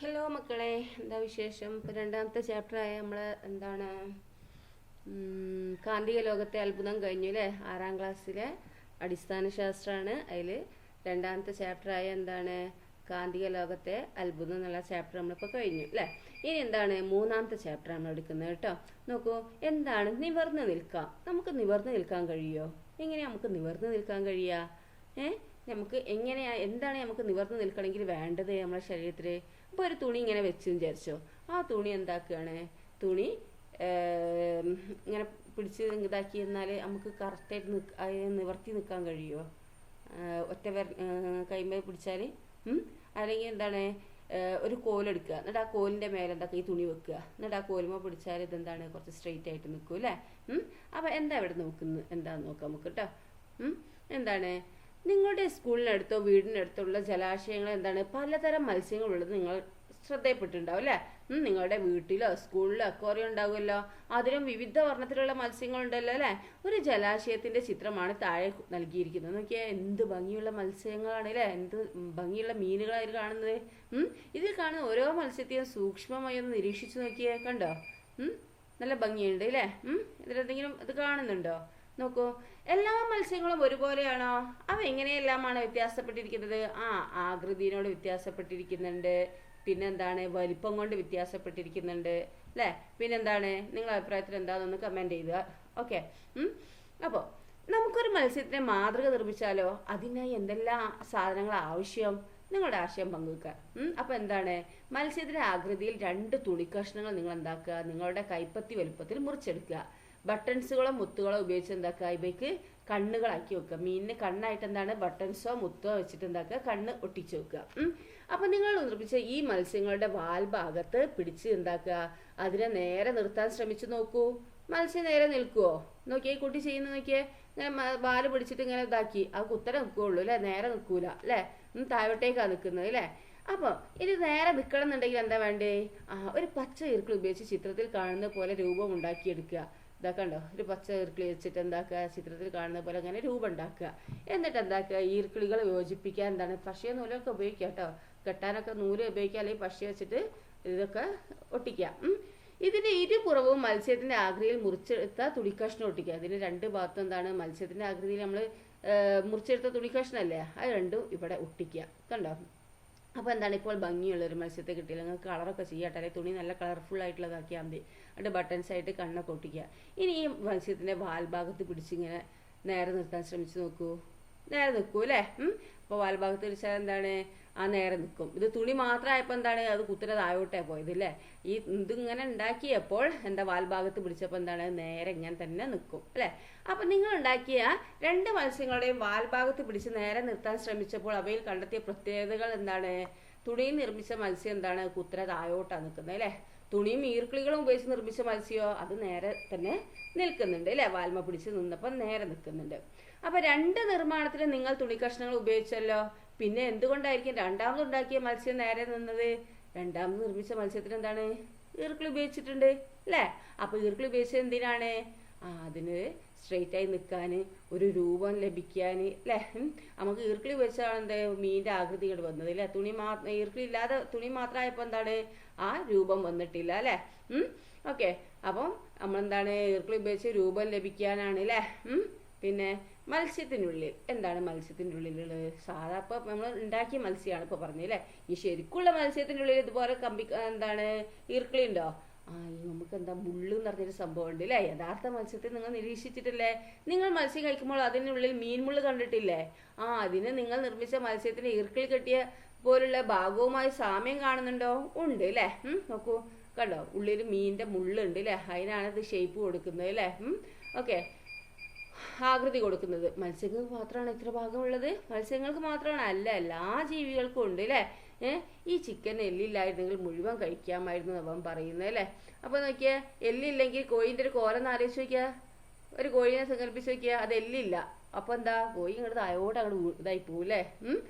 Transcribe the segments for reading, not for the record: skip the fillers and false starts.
Hello മക്കളെ, എന്താ വിശേഷം? ഇപ്പോൾ രണ്ടാമത്തെ ചാപ്റ്ററായ നമ്മൾ എന്താണ് കാന്തിക ലോകത്തെ അത്ഭുതം കഴിഞ്ഞു അല്ലേ? 6ാം ക്ലാസ്സിലെ അടിസ്ഥാന ശാസ്ത്രമാണ്. അതിൽ രണ്ടാമത്തെ ചാപ്റ്ററായ എന്താണ് കാന്തിക ലോകത്തെ അത്ഭുതം എന്നുള്ള ചാപ്റ്റർ നമ്മളിപ്പോൾ കഴിഞ്ഞു അല്ലേ? ഇനി എന്താണ് മൂന്നാമത്തെ ചാപ്റ്റർ നമ്മൾ എടുക്കുന്നത് കേട്ടോ. നോക്കൂ, എന്താണ് നിവർന്ന് നിൽക്കാം. നമുക്ക് നിവർന്ന് നിൽക്കാൻ കഴിയുമോ? എങ്ങനെയാണ് നമുക്ക് നിവർന്ന് നിൽക്കാൻ കഴിയുക? നമുക്ക് എന്താണ് നമുക്ക് നിവർന്ന് നിൽക്കണമെങ്കിൽ വേണ്ടത് നമ്മുടെ ശരീരത്തിൽ? ഇപ്പോൾ ഒരു തുണി ഇങ്ങനെ വെച്ച് വിചാരിച്ചോ, ആ തുണി എന്താക്കുകയാണ്, തുണി ഇങ്ങനെ പിടിച്ച് ഇതാക്കി എന്നാൽ നമുക്ക് കറക്റ്റായിട്ട് നിവർത്തി നിൽക്കാൻ കഴിയുമോ? ഒറ്റ കൈമേ പിടിച്ചാൽ അല്ലെങ്കിൽ എന്താണ് ഒരു കോലെടുക്കുക, എന്നിട്ട് ആ കോലിൻ്റെ മേലെ എന്താക്കുക ഈ തുണി വെക്കുക, എന്നിട്ട് ആ കോലുമ പിടിച്ചാൽ ഇതെന്താണ് കുറച്ച് സ്ട്രെയിറ്റ് ആയിട്ട് നിൽക്കും അല്ലേ? അപ്പോൾ എന്താ ഇവിടെ നോക്കുന്നത് എന്താണെന്ന് നോക്കാം നമുക്ക് കേട്ടോ. എന്താണ് നിങ്ങളുടെ സ്കൂളിനടുത്തോ വീടിനടുത്തുള്ള ജലാശയങ്ങൾ എന്താണ് പലതരം മത്സ്യങ്ങളുള്ളത് നിങ്ങൾ ശ്രദ്ധയപ്പെട്ടിട്ടുണ്ടാവും അല്ലേ? നിങ്ങളുടെ വീട്ടിലോ സ്കൂളിലോ അക്വേറിയം ഉണ്ടാവുമല്ലോ, അതിലും വിവിധ വർണ്ണത്തിലുള്ള മത്സ്യങ്ങളുണ്ടല്ലോ അല്ലേ? ഒരു ജലാശയത്തിന്റെ ചിത്രമാണ് താഴെ നൽകിയിരിക്കുന്നത്. നോക്കിയാൽ എന്ത് ഭംഗിയുള്ള മത്സ്യങ്ങളാണ് അല്ലേ? എന്ത് ഭംഗിയുള്ള മീനുകളായി കാണുന്നത്. ഇതിൽ കാണുന്ന ഓരോ മത്സ്യത്തെയും സൂക്ഷ്മമായി ഒന്ന് നിരീക്ഷിച്ചു നോക്കിയേ, കണ്ടോ? നല്ല ഭംഗിയുണ്ട് അല്ലേ? ഇതിലെന്തെങ്കിലും ഇത് കാണുന്നുണ്ടോ? നോക്കൂ, എല്ലാ മത്സ്യങ്ങളും ഒരുപോലെയാണോ? അവ എങ്ങനെയെല്ലാമാണ് വ്യത്യാസപ്പെട്ടിരിക്കുന്നത്? ആകൃതിയോട് വ്യത്യാസപ്പെട്ടിരിക്കുന്നുണ്ട്, പിന്നെന്താണ് വലിപ്പം കൊണ്ട് വ്യത്യാസപ്പെട്ടിരിക്കുന്നുണ്ട് അല്ലേ? പിന്നെന്താണ് നിങ്ങളുടെ അഭിപ്രായത്തിൽ എന്താണെന്നൊന്ന് കമൻറ്റ് ചെയ്യുക. ഓക്കെ. അപ്പോൾ നമുക്കൊരു മത്സ്യത്തിനെ മാതൃക നിർമ്മിച്ചാലോ? അതിനായി എന്തെല്ലാം സാധനങ്ങൾ ആവശ്യം? നിങ്ങളുടെ ആശയം പങ്കുവെക്കുക. അപ്പോൾ എന്താണ് മത്സ്യത്തിന്റെ ആകൃതിയിൽ 2 തുണിക്കഷ്ണങ്ങൾ നിങ്ങൾ എന്താക്കുക, നിങ്ങളുടെ കൈപ്പത്തി വലുപ്പത്തിൽ മുറിച്ചെടുക്കുക. ബട്ടൺസുകളോ മുത്തുകളോ ഉപയോഗിച്ച് എന്താക്കുക, ഇവയ്ക്ക് കണ്ണുകളാക്കി വെക്കുക. മീനിന് കണ്ണായിട്ട് എന്താണ് ബട്ടൺസോ മുത്തോ വെച്ചിട്ട് എന്താക്കുക, കണ്ണ് ഒട്ടിച്ചു വെക്കുക. അപ്പം നിങ്ങൾ നിർമ്മിച്ച ഈ മത്സ്യങ്ങളുടെ വാൽഭാഗത്ത് പിടിച്ച് എന്താക്കുക, അതിനെ നേരെ നിർത്താൻ ശ്രമിച്ചു നോക്കൂ. മത്സ്യം നേരെ നിൽക്കുവോ? നോക്കിയേ, കുട്ടി ചെയ്യുന്ന നോക്കിയേ, ഇങ്ങനെ വാല് പിടിച്ചിട്ട് ഇങ്ങനെ ഇതാക്കി ആ കുത്തനെ നിൽക്കുകയുള്ളൂ അല്ലേ? നേരെ നിൽക്കൂല അല്ലേ? താഴോട്ടേക്കാണ് നിൽക്കുന്നത് അല്ലേ? അപ്പോൾ ഇത് നേരെ നിൽക്കണം എന്നുണ്ടെങ്കിൽ എന്താ വേണ്ടേ? ഒരു പച്ച ഈർക്കിൾ ഉപയോഗിച്ച് ചിത്രത്തിൽ കാണുന്ന പോലെ രൂപം ഉണ്ടാക്കിയെടുക്കുക. ഇതാക്കണ്ടോ, ഒരു പച്ച ഈർക്കിളി വെച്ചിട്ട് എന്താക്കുക, ചിത്രത്തിൽ കാണുന്ന പോലെ അങ്ങനെ രൂപം ഉണ്ടാക്കുക. എന്നിട്ട് എന്താക്കുക, ഈർക്കിളികൾ യോജിപ്പിക്കാൻ എന്താണ് പശയോ നൂലൊക്കെ ഉപയോഗിക്കുക കേട്ടോ. കെട്ടാനൊക്കെ നൂല് ഉപയോഗിക്കുക, അല്ലെങ്കിൽ പശ വെച്ചിട്ട് ഇതൊക്കെ ഒട്ടിക്കുക. ഇതിന്റെ ഇരുപുറവും മത്സ്യത്തിന്റെ ആകൃതിയിൽ മുറിച്ചെടുത്ത തുണിക്കഷ്ണം ഒട്ടിക്കുക. ഇതിന് 2 ഭാഗത്തും എന്താണ് മത്സ്യത്തിന്റെ ആകൃതിയിൽ നമ്മൾ മുറിച്ചെടുത്ത തുണിക്കഷ്ണല്ലേ, അത് രണ്ടും ഇവിടെ ഒട്ടിക്കുക. കണ്ടോ? അപ്പോൾ എന്താണ് ഇപ്പോൾ ഭംഗിയുള്ളൊരു മത്സ്യത്തെ കിട്ടിയില്ല. നിങ്ങൾക്ക് കളറൊക്കെ ചെയ്യാട്ടെ, അല്ലെങ്കിൽ തുണി നല്ല കളർഫുൾ ആയിട്ടുള്ളതാക്കിയാൽ മതി. എന്നിട്ട് ബട്ടൺസ് ആയിട്ട് കണ്ണൊക്കെ ഒട്ടിക്കുക. ഇനി ഈ മത്സ്യത്തിൻ്റെ വാൽഭാഗത്ത് പിടിച്ചിങ്ങനെ നേരെ നിർത്താൻ ശ്രമിച്ചു നോക്കൂ. നേരെ നിൽക്കൂ അല്ലേ? അപ്പോൾ വാൽഭാഗത്ത് പിടിച്ചാൽ എന്താണ് നേരെ നിൽക്കും. ഇത് തുണി മാത്രമായപ്പോൾ എന്താണ് അത് കുത്തിനെ താഴോട്ടേ പോയത് അല്ലേ? ഇതിങ്ങനെ ഉണ്ടാക്കിയപ്പോൾ എന്താ വാൽഭാഗത്ത് പിടിച്ചപ്പോൾ എന്താണ് നേരെ ഇങ്ങനെ തന്നെ നിൽക്കും അല്ലേ? അപ്പം നിങ്ങൾ ഉണ്ടാക്കിയ 2 മത്സ്യങ്ങളുടെയും വാൽഭാഗത്ത് പിടിച്ച് നേരെ നിർത്താൻ ശ്രമിച്ചപ്പോൾ അവയിൽ കണ്ടെത്തിയ പ്രത്യേകതകൾ എന്താണ്? തുണിയിൽ നിർമ്മിച്ച മത്സ്യം എന്താണ് കുത്തിനെ താഴോട്ടാണ് നിൽക്കുന്നത് അല്ലേ? തുണിയും ഈർക്കിളികളും ഉപയോഗിച്ച് നിർമ്മിച്ച മത്സ്യമോ അത് നേരെ തന്നെ നിൽക്കുന്നുണ്ട് അല്ലേ? വാൽമ പിടിച്ച് നിന്നപ്പോൾ നേരെ നിൽക്കുന്നുണ്ട്. അപ്പോൾ 2 നിർമ്മാണത്തിന് നിങ്ങൾ തുണിക്കഷ്ണങ്ങൾ ഉപയോഗിച്ചല്ലോ. പിന്നെ എന്തുകൊണ്ടായിരിക്കും രണ്ടാമതുണ്ടാക്കിയ മത്സ്യം നേരെ നിന്നത്? രണ്ടാമത് നിർമ്മിച്ച മത്സ്യത്തിന് എന്താണ് ഈർക്കിളി ഉപയോഗിച്ചിട്ടുണ്ട് അല്ലേ? അപ്പോൾ ഈർക്കിളി ഉപയോഗിച്ചത് എന്തിനാണ്? അതിന് സ്ട്രെയിറ്റ് ആയി നിൽക്കാൻ, ഒരു രൂപം ലഭിക്കാൻ അല്ലേ? നമുക്ക് ഈർക്കിളി ഉപയോഗിച്ചാണ് എന്താ മീനിൻ്റെ ആകൃതികൾ വന്നത് അല്ലേ? ഈർക്കിളി ഇല്ലാതെ തുണി മാത്രമായപ്പോൾ എന്താണ് ആ രൂപം വന്നിട്ടില്ല അല്ലേ? ഓക്കെ. അപ്പം നമ്മളെന്താണ് ഈർക്കിളി ഉപയോഗിച്ച് രൂപം ലഭിക്കാനാണ് അല്ലേ? പിന്നെ മത്സ്യത്തിനുള്ളിൽ എന്താണ് മത്സ്യത്തിൻ്റെ ഉള്ളിലുള്ളത്? സാധാ ഇപ്പോൾ നമ്മൾ ഉണ്ടാക്കിയ മത്സ്യമാണ് ഇപ്പോൾ പറഞ്ഞത് അല്ലേ? ഈ ശരിക്കുള്ള മത്സ്യത്തിൻ്റെ ഉള്ളിൽ ഇതുപോലെ എന്താണ് ഈർക്കിളി ഉണ്ടോ? നമുക്ക് എന്താ മുള്ള് എന്ന് പറഞ്ഞൊരു സംഭവം ഉണ്ട് അല്ലേ? യഥാർത്ഥ മത്സ്യത്തെ നിങ്ങൾ നിരീക്ഷിച്ചിട്ടില്ലേ? നിങ്ങൾ മത്സ്യം കഴിക്കുമ്പോൾ അതിനുള്ളിൽ മീൻമുള്ള് കണ്ടിട്ടില്ലേ? അതിന് നിങ്ങൾ നിർമ്മിച്ച മത്സ്യത്തിന് ഈർക്കിളി കെട്ടിയ പോലുള്ള ഭാഗവുമായി സാമ്യം കാണുന്നുണ്ടോ? ഉണ്ട് അല്ലേ? നോക്കൂ, കണ്ടോ, ഉള്ളിൽ മീനിൻ്റെ മുള്ളുണ്ട് അല്ലേ? അതിനാണ് ഇത് ഷേപ്പ് കൊടുക്കുന്നത് അല്ലേ? ഓക്കെ, ആകൃതി കൊടുക്കുന്നത്. മത്സ്യങ്ങൾക്ക് മാത്രമാണ് ഇത്ര ഭാഗമുള്ളത്? മത്സ്യങ്ങൾക്ക് മാത്രമാണ്? അല്ല, എല്ലാ ജീവികൾക്കും ഉണ്ട് അല്ലേ? ഈ ചിക്കൻ എല്ലില്ലായിരുന്നെങ്കിൽ മുഴുവൻ കഴിക്കാമായിരുന്നു അവൻ പറയുന്നത് അല്ലേ? അപ്പോൾ നോക്കിയാ, എല്ലില്ലെങ്കിൽ കോഴിൻ്റെ ഒരു കോലം ആലോചിച്ച് നോക്കിയാ, ഒരു കോഴിനെ സങ്കല്പിച്ച് നോക്കിയാൽ അത് എല്ലില്ല. അപ്പോൾ എന്താ കോഴി ഇങ്ങോട്ട് താഴോട്ട് അങ്ങോട്ട് ഇതായി പോവില്ലേ?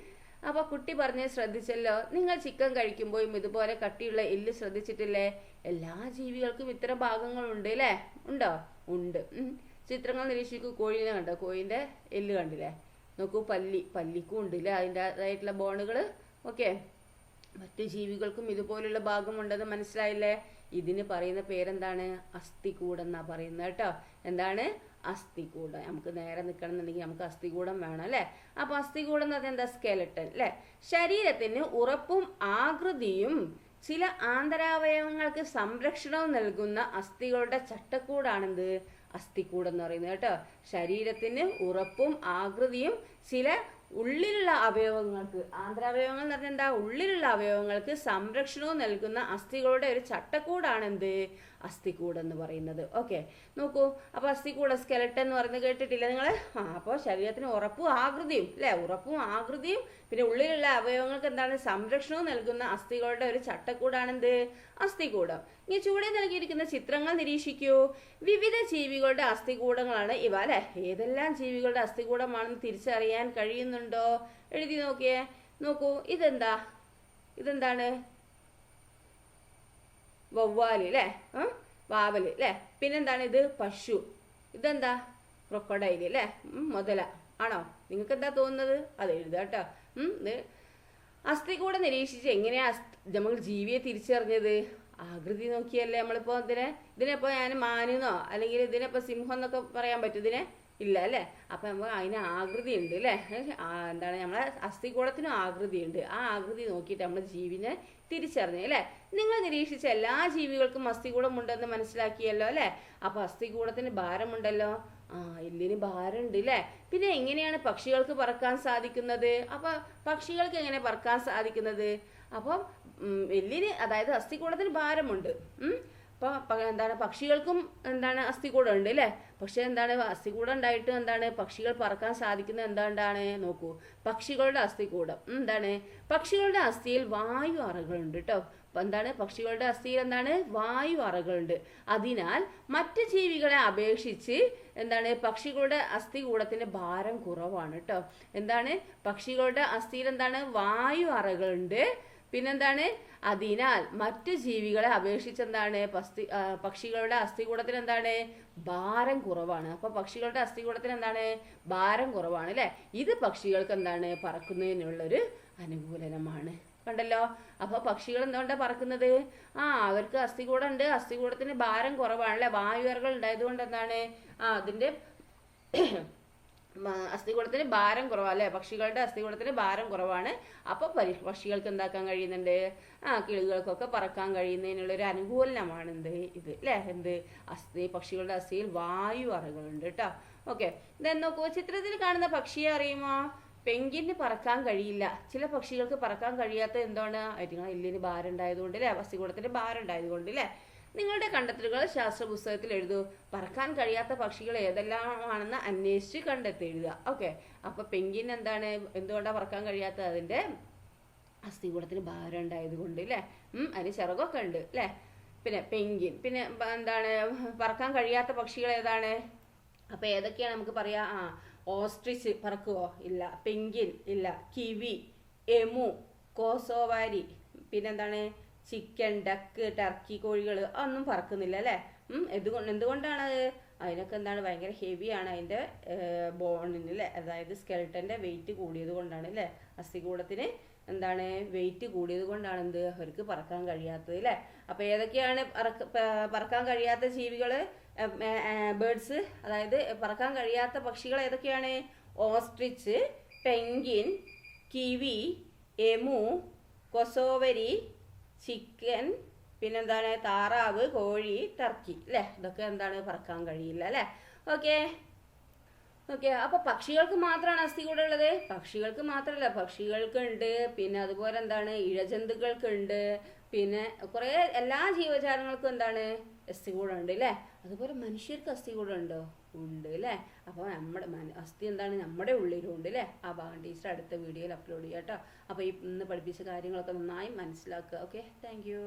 അപ്പോൾ കുട്ടി പറഞ്ഞ് ശ്രദ്ധിച്ചല്ലോ. നിങ്ങൾ ചിക്കൻ കഴിക്കുമ്പോഴും ഇതുപോലെ കട്ടിയുള്ള എല്ല് ശ്രദ്ധിച്ചിട്ടില്ലേ? എല്ലാ ജീവികൾക്കും ഇത്തരം ഭാഗങ്ങളുണ്ട് അല്ലേ? ഉണ്ടോ? ഉണ്ട്. ചിത്രങ്ങൾ നിരീക്ഷിക്കൂ. കോഴീനെ കണ്ടോ? കോഴീൻ്റെ എല്ല് കണ്ടില്ലേ? നോക്കൂ, പല്ലിക്കും ഉണ്ടല്ലേ അതിൻ്റെതായിട്ടുള്ള ബോണുകൾ. ഓക്കെ. മറ്റു ജീവികൾക്കും ഇതുപോലുള്ള ഭാഗമുണ്ടെന്ന് മനസ്സിലായില്ലേ? ഇതിന് പറയുന്ന പേരെന്താണ്? അസ്ഥികൂടം എന്നാ പറയുന്നത് കേട്ടോ. എന്താണ്? അസ്ഥികൂടം. നമുക്ക് നേരെ നിൽക്കണം എന്നുണ്ടെങ്കിൽ നമുക്ക് അസ്ഥികൂടം വേണം അല്ലേ? അപ്പൊ അസ്ഥികൂടം എന്ന് പറഞ്ഞാൽ എന്താ? സ്കെലട്ടൻ അല്ലേ? ശരീരത്തിന് ഉറപ്പും ആകൃതിയും ചില ആന്തരാവയവങ്ങൾക്ക് സംരക്ഷണവും നൽകുന്ന അസ്ഥികളുടെ ചട്ടക്കൂടാണെന്ത്? അസ്ഥികൂടം എന്ന് പറയുന്നത് കേട്ടോ. ശരീരത്തിന് ഉറപ്പും ആകൃതിയും ചില ഉള്ളിലുള്ള അവയവങ്ങൾക്ക്, ആന്തരാവയവങ്ങൾ എന്ന് പറഞ്ഞാൽ എന്താ? ഉള്ളിലുള്ള അവയവങ്ങൾക്ക് സംരക്ഷണവും നൽകുന്ന അസ്ഥികളുടെ ഒരു ചട്ടക്കൂടാണ് എന്ത്? അസ്ഥികൂടം എന്ന് പറയുന്നത്. ഓക്കെ, നോക്കൂ. അപ്പൊ അസ്ഥികൂടം, സ്കെലട്ടൻ എന്ന് പറയുന്നത് കേട്ടിട്ടില്ല നിങ്ങൾ? അപ്പോൾ ശരീരത്തിന് ഉറപ്പും ആകൃതിയും അല്ലെ? ഉറപ്പും ആകൃതിയും പിന്നെ ഉള്ളിലുള്ള അവയവങ്ങൾക്ക് എന്താണ്? സംരക്ഷണവും നൽകുന്ന അസ്ഥികളുടെ ഒരു ചട്ടക്കൂടാണ് എന്ത്? അസ്ഥികൂടം. ഇനി ചുവടെ നൽകിയിരിക്കുന്ന ചിത്രങ്ങൾ നിരീക്ഷിക്കൂ. വിവിധ ജീവികളുടെ അസ്ഥികൂടങ്ങളാണ് ഇവ അല്ലെ? ഏതെല്ലാം ജീവികളുടെ അസ്ഥികൂടമാണെന്ന് തിരിച്ചറിയാൻ കഴിയുന്നുണ്ടോ? എഴുതി നോക്കിയേ. നോക്കൂ, ഇതെന്താണ്? വവ്വാല് അല്ലേ? വാവല് അല്ലേ? പിന്നെന്താണ് ഇത്? പശു. ഇതെന്താ? ക്രൊക്കഡൈൽ അല്ലേ? മുതല ആണോ? നിങ്ങൾക്ക് എന്താ തോന്നുന്നത്? അത് എഴുതുക കേട്ടോ. ഇത് അസ്ഥികൂടം നിരീക്ഷിച്ച് എങ്ങനെയാ നമ്മൾ ജീവിയെ തിരിച്ചറിഞ്ഞത്? ആകൃതി നോക്കിയല്ലേ നമ്മളിപ്പോ ഇതിനെപ്പോ ഞാൻ മാനെന്നോ അല്ലെങ്കിൽ ഇതിനെപ്പോ സിംഹം എന്നൊക്കെ പറയാൻ പറ്റും? ഇതിനെ ഇല്ല അല്ലേ? അപ്പൊ നമ്മൾ അതിന് ആകൃതി ഉണ്ട് അല്ലേ? എന്താണ്? നമ്മളെ അസ്ഥികൂടത്തിനും ആകൃതി ഉണ്ട്. ആ ആകൃതി നോക്കിയിട്ട് നമ്മൾ ജീവിനെ തിരിച്ചറിഞ്ഞു അല്ലേ? നിങ്ങൾ നിരീക്ഷിച്ച എല്ലാ ജീവികൾക്കും അസ്ഥികൂടം ഉണ്ടെന്ന് മനസ്സിലാക്കിയല്ലോ അല്ലേ? അപ്പൊ അസ്ഥികൂടത്തിന് ഭാരമുണ്ടല്ലോ. എല്ലിന് ഭാരമുണ്ട് അല്ലേ? പിന്നെ എങ്ങനെയാണ് പക്ഷികൾക്ക് പറക്കാൻ സാധിക്കുന്നത്? അപ്പൊ പക്ഷികൾക്ക് എങ്ങനെ പറക്കാൻ സാധിക്കുന്നത്? അപ്പം എല്ലിന്, അതായത് അസ്ഥികൂടത്തിന് ഭാരമുണ്ട്. അപ്പൊ എന്താണ്? പക്ഷികൾക്കും എന്താണ്? അസ്ഥികൂടം ഉണ്ട് അല്ലേ? പക്ഷെ എന്താണ്? അസ്ഥികൂടം ഉണ്ടായിട്ട് എന്താണ്? പക്ഷികൾ പറക്കാൻ സാധിക്കുന്നത് എന്താണ്? നോക്കൂ, പക്ഷികളുടെ അസ്ഥികൂടം എന്താണ്? പക്ഷികളുടെ അസ്ഥിയിൽ വായു അറകളുണ്ട് കേട്ടോ. എന്താണ്? പക്ഷികളുടെ അസ്ഥിയിൽ എന്താണ്? വായു അറകളുണ്ട്. അതിനാൽ മറ്റ് ജീവികളെ അപേക്ഷിച്ച് എന്താണ്? പക്ഷികളുടെ അസ്ഥികൂടത്തിന് ഭാരം കുറവാണ് കേട്ടോ. എന്താണ്? പക്ഷികളുടെ അസ്ഥിയിൽ എന്താണ്? വായു അറകളുണ്ട്. പിന്നെന്താണ്? അതിനാൽ മറ്റു ജീവികളെ അപേക്ഷിച്ച് എന്താണ്? പക്ഷികളുടെ അസ്ഥികൂടത്തിന് എന്താണ്? ഭാരം കുറവാണ്. അപ്പൊ പക്ഷികളുടെ അസ്ഥികൂടത്തിന് എന്താണ്? ഭാരം കുറവാണ് അല്ലെ? ഇത് പക്ഷികൾക്ക് എന്താണ്? പറക്കുന്നതിനുള്ളൊരു അനുകൂലനമാണ്. കണ്ടല്ലോ? അപ്പൊ പക്ഷികൾ എന്തുകൊണ്ടാ പറക്കുന്നത്? അവർക്ക് അസ്ഥികൂടം ഉണ്ട്, അസ്ഥികൂടത്തിന് ഭാരം കുറവാണ് അല്ലെ? വായുവറകൾ ഉണ്ടായതുകൊണ്ട് എന്താണ്? അതിന്റെ അസ്ഥികൂടത്തിന് ഭാരം കുറവാണ് അല്ലെ? പക്ഷികളുടെ അസ്ഥികൂടത്തിന് ഭാരം കുറവാണ്. അപ്പൊ പക്ഷികൾക്ക് എന്താക്കാൻ കഴിയുന്നുണ്ട്? കിളികൾക്കൊക്കെ പറക്കാൻ കഴിയുന്നതിനുള്ളൊരു അനുകൂലനമാണ് ഇത് അല്ലെ? പക്ഷികളുടെ അസ്ഥിയിൽ വായു അറകളുണ്ട് കേട്ടോ. ഓക്കെ, ഇതെന്ന് നോക്കൂ. ചിത്രത്തിൽ കാണുന്ന പക്ഷിയെ അറിയുമോ? പെങ്കിന് പറക്കാൻ കഴിയില്ല. ചില പക്ഷികൾക്ക് പറക്കാൻ കഴിയാത്ത എന്താണ്? ആയിട്ടുള്ള എല്ലിന് ഭാരം ഉണ്ടായതുകൊണ്ട് അല്ലെ? അസ്ഥികൂടത്തിന് ഭാരം ഉണ്ടായതുകൊണ്ട് അല്ലെ? നിങ്ങളുടെ കണ്ടെത്തലുകൾ ശാസ്ത്ര പുസ്തകത്തിൽ എഴുതൂ. പറക്കാൻ കഴിയാത്ത പക്ഷികൾ ഏതെല്ലാമാണെന്ന് അന്വേഷിച്ച് കണ്ടെത്തി എഴുതുക. ഓക്കെ, അപ്പൊ പെങ്കിൻ എന്താണ്? എന്തുകൊണ്ടാണ് പറക്കാൻ കഴിയാത്തത്? അതിന്റെ അസ്ഥികൂടത്തിന് ഭാരം ഉണ്ടായത് കൊണ്ട് അല്ലെ? അതിന് ചിറകൊക്കെ ഉണ്ട് അല്ലെ? പിന്നെ പെങ്കിൻ. പിന്നെ എന്താണ്? പറക്കാൻ കഴിയാത്ത പക്ഷികൾ ഏതാണ്? അപ്പൊ ഏതൊക്കെയാണ് നമുക്ക് പറയാ? ഓസ്ട്രിച്ച് പറക്കുവോ? ഇല്ല. പെങ്കിൻ ഇല്ല. കിവി, എമു, കോസോവാരി, പിന്നെന്താണ്? ചിക്കൻ, ഡക്ക്, ടർക്കി കോഴികൾ ഒന്നും പറക്കുന്നില്ല അല്ലേ? എന്തുകൊണ്ടാണത്? അതിനൊക്കെ എന്താണ്? ഭയങ്കര ഹെവിയാണ് അതിന്റെ ബോണിന് അല്ലേ? അതായത് സ്കെൽട്ടന്റെ വെയിറ്റ് കൂടിയത് കൊണ്ടാണ് അല്ലേ? അസ്ഥികൂടത്തിന് എന്താണ്? വെയിറ്റ് കൂടിയത് കൊണ്ടാണ് അവർക്ക് പറക്കാൻ കഴിയാത്തത് അല്ലേ? അപ്പൊ ഏതൊക്കെയാണ് പറക്കാൻ കഴിയാത്ത ജീവികള്? ബേർഡ്സ്, അതായത് പറക്കാൻ കഴിയാത്ത പക്ഷികൾ ഏതൊക്കെയാണ്? Ostrich, penguin, kiwi, emu, cassowary, chicken, പിന്നെന്താണ്? താറാവ്, കോഴി, ടർക്കി അല്ലേ? ഇതൊക്കെ എന്താണ്? പറക്കാൻ കഴിയില്ല അല്ലേ? ഓക്കെ, അപ്പൊ പക്ഷികൾക്ക് മാത്രമാണ് അസ്ഥികൂടം ഉള്ളത്? പക്ഷികൾക്ക് മാത്രമല്ല, പക്ഷികൾക്ക് ഉണ്ട്. പിന്നെ അതുപോലെ എന്താണ്? ഇഴജന്തുക്കൾക്ക് ഉണ്ട്. പിന്നെ കുറെ എല്ലാ ജീവജാലങ്ങൾക്കും എന്താണ്? അസ്ഥികൂടം ഉണ്ട് അല്ലേ? അതുപോലെ മനുഷ്യർക്ക് അസ്ഥികൂടം ഉണ്ടോ? ഉണ്ട് അല്ലേ? അപ്പൊ നമ്മുടെ അസ്ഥി എന്താണ്? നമ്മുടെ ഉള്ളിലും ഉണ്ട് അല്ലേ? ആ ഭാഗം ടീച്ചർ അടുത്ത വീഡിയോയിൽ അപ്ലോഡ് ചെയ്യാം കേട്ടോ. അപ്പൊ ഇന്ന് പഠിപ്പിച്ച കാര്യങ്ങളൊക്കെ നന്നായി മനസ്സിലാക്കുക. Okay, thank you.